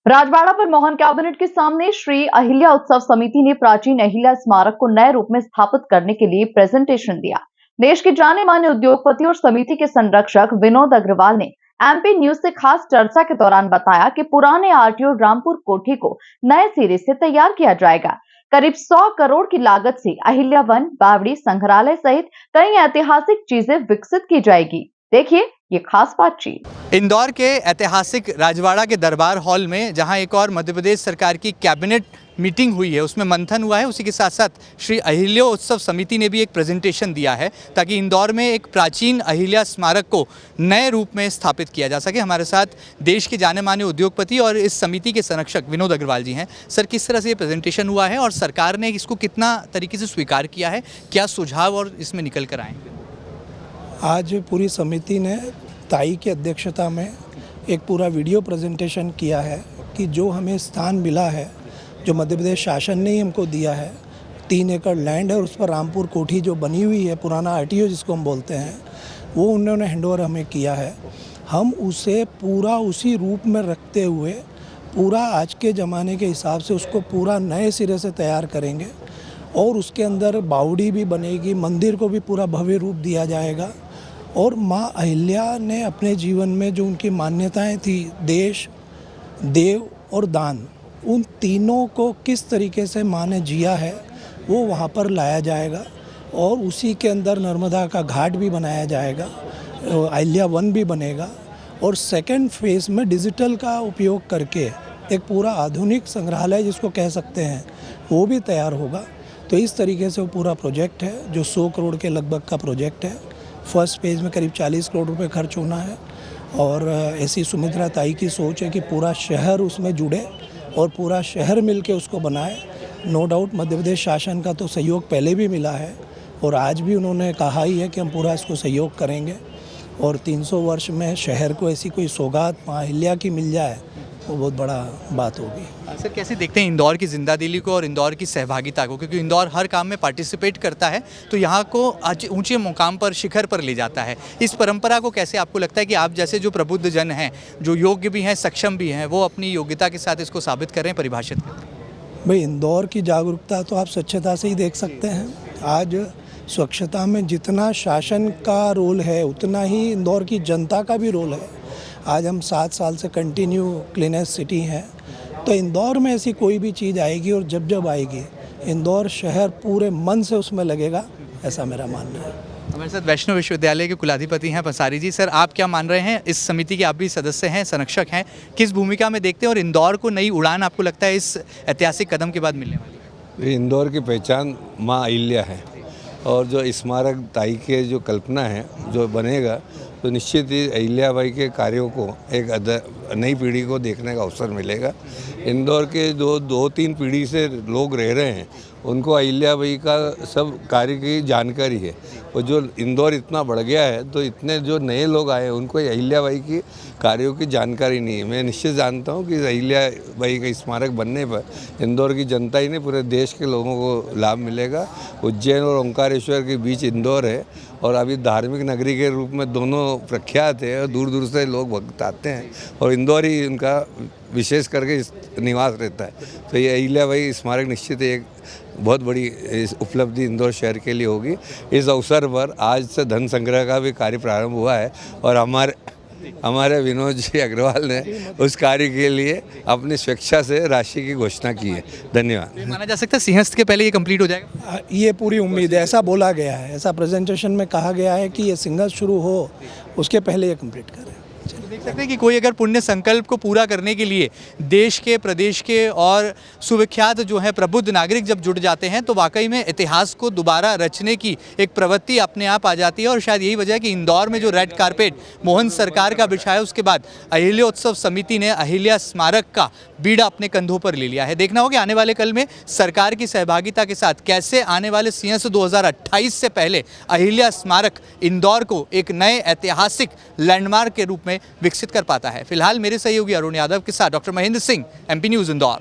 राजवाड़ा पर मोहन कैबिनेट के सामने श्री अहिल्या उत्सव समिति ने प्राचीन अहिल्या स्मारक को नए रूप में स्थापित करने के लिए प्रेजेंटेशन दिया। देश के जाने माने उद्योगपति और समिति के संरक्षक विनोद अग्रवाल ने एमपी न्यूज से खास चर्चा के दौरान बताया कि पुराने आरटीओ रामपुर कोठी को नए सिरे से तैयार किया जाएगा। करीब 100 करोड़ की लागत से अहिल्या वन, बावड़ी, संग्रहालय सहित कई ऐतिहासिक चीजें विकसित की जाएगी। देखिए ये खास बातचीत। इंदौर के ऐतिहासिक राजवाड़ा के दरबार हॉल में जहां एक और मध्य प्रदेश सरकार की कैबिनेट मीटिंग हुई है, उसमें मंथन हुआ है। उसी के साथ साथ श्री अहिल्या उत्सव समिति ने भी एक प्रेजेंटेशन दिया है ताकि इंदौर में एक प्राचीन अहिल्या स्मारक को नए रूप में स्थापित किया जा सके। हमारे साथ देश के जाने माने उद्योगपति और इस समिति के संरक्षक विनोद अग्रवाल जी हैं। सर, किस तरह से ये प्रेजेंटेशन हुआ है और सरकार ने इसको कितना तरीके से स्वीकार किया है, क्या सुझाव और इसमें निकल कर आएंगे? आज पूरी समिति ने ताई की अध्यक्षता में एक पूरा वीडियो प्रेजेंटेशन किया है कि जो हमें स्थान मिला है, जो मध्य प्रदेश शासन ने ही हमको दिया है, 3 एकड़ लैंड है और उस पर रामपुर कोठी जो बनी हुई है, पुराना आरटीओ जिसको हम बोलते हैं, वो उन्होंने हैंडओवर हमें किया है। हम उसे पूरा उसी रूप में रखते हुए पूरा आज के ज़माने के हिसाब से उसको पूरा नए सिरे से तैयार करेंगे और उसके अंदर बावड़ी भी बनेगी, मंदिर को भी पूरा भव्य रूप दिया जाएगा। और माँ अहिल्या ने अपने जीवन में जो उनकी मान्यताएं थी, देश, देव और दान, उन तीनों को किस तरीके से माँ ने जिया है वो वहाँ पर लाया जाएगा और उसी के अंदर नर्मदा का घाट भी बनाया जाएगा, अहिल्या वन भी बनेगा और सेकंड फेज़ में डिजिटल का उपयोग करके एक पूरा आधुनिक संग्रहालय जिसको कह सकते हैं वो भी तैयार होगा। तो इस तरीके से वो पूरा प्रोजेक्ट है जो 100 करोड़ के लगभग का प्रोजेक्ट है। फर्स्ट फेज़ में करीब 40 करोड़ रुपए खर्च होना है और ऐसी सुमित्रा ताई की सोच है कि पूरा शहर उसमें जुड़े और पूरा शहर मिलके उसको बनाए। नो डाउट मध्य प्रदेश शासन का तो सहयोग पहले भी मिला है और आज भी उन्होंने कहा ही है कि हम पूरा इसको सहयोग करेंगे और 300 वर्ष में शहर को ऐसी कोई सौगात माँ अहिल्या की मिल जाए वो बहुत बड़ा बात होगी। सर, कैसे देखते हैं इंदौर की जिंदादिली को और इंदौर की सहभागिता को, क्योंकि इंदौर हर काम में पार्टिसिपेट करता है तो यहाँ को आज ऊंचे मुकाम पर, शिखर पर ले जाता है। इस परंपरा को कैसे आपको लगता है कि आप जैसे जो प्रबुद्ध जन हैं, जो योग्य भी हैं, सक्षम भी हैं, वो अपनी योग्यता के साथ इसको साबित कर रहे हैं, परिभाषित कर रहे हैं? भाई, इंदौर की जागरूकता तो आप स्वच्छता से ही देख सकते हैं। आज स्वच्छता में जितना शासन का रोल है उतना ही इंदौर की जनता का भी रोल है। आज हम 7 साल से कंटिन्यू क्लीनेस्ट सिटी हैं, तो इंदौर में ऐसी कोई भी चीज़ आएगी और जब आएगी इंदौर शहर पूरे मन से उसमें लगेगा, ऐसा मेरा मानना है। हमारे साथ वैष्णव विश्वविद्यालय के कुलाधिपति हैं पंसारी जी। सर, आप क्या मान रहे हैं? इस समिति के आप भी सदस्य हैं, संरक्षक हैं, किस भूमिका में देखते हैं और इंदौर को नई उड़ान आपको लगता है इस ऐतिहासिक कदम के बाद मिलने वाली है? इंदौर की पहचान माँ अहिल्या है और जो स्मारक ताई के जो कल्पना है जो बनेगा तो निश्चित ही अहिल्याबाई के कार्यों को एक नई पीढ़ी को देखने का अवसर मिलेगा। इंदौर के जो 2-3 पीढ़ी से लोग रह रहे हैं उनको अहिल्याबाई का सब कार्य की जानकारी है और जो इंदौर इतना बढ़ गया है तो इतने जो नए लोग आए उनको अहिल्याबाई की कार्यों की जानकारी नहीं है। मैं निश्चित जानता हूँ कि अहिल्याबाई का स्मारक बनने पर इंदौर की जनता ही नहीं पूरे देश के लोगों को लाभ मिलेगा। उज्जैन और ओंकारेश्वर के बीच इंदौर है और अभी धार्मिक नगरी के रूप में दोनों प्रख्यात है और दूर दूर से लोग भक्त आते हैं और इंदौर ही उनका विशेष करके निवास रहता है। तो ये अहिल्याबाई स्मारक निश्चित एक बहुत बड़ी उपलब्धि इंदौर शहर के लिए होगी। इस अवसर पर आज से धन संग्रह का भी कार्य प्रारंभ हुआ है और हमारे विनोद जी अग्रवाल ने उस कार्य के लिए अपनी स्वेच्छा से राशि की घोषणा की है। धन्यवाद। माना जा सकता है सिंहस्थ के पहले ये कंप्लीट हो जाएगा? ये पूरी उम्मीद है, ऐसा बोला गया है, ऐसा प्रेजेंटेशन में कहा गया है कि ये सिंहस्थ शुरू हो उसके पहले ये कंप्लीट करें। देख सकते हैं कि कोई अगर पुण्य संकल्प को पूरा करने के लिए देश के, प्रदेश के और सुविख्यात जो है प्रबुद्ध नागरिक जब जुट जाते हैं तो वाकई में इतिहास को दोबारा रचने की एक प्रवृत्ति अपने आप आ जाती है। और शायद यही वजह है कि इंदौर में जो रेड कारपेट मोहन सरकार का बिछाया, उसके बाद अहिल्या उत्सव समिति ने अहिल्या स्मारक का बीड़ा अपने कंधों पर ले लिया है। देखना होगा आने वाले कल में सरकार की सहभागिता के साथ कैसे आने वाले सिंहस्थ 2028 से पहले अहिल्या स्मारक इंदौर को एक नए ऐतिहासिक लैंडमार्क के रूप में विकसित कर पाता है। फिलहाल मेरे सहयोगी अरुण यादव के साथ doctor Mahendra Singh, MP news Indore.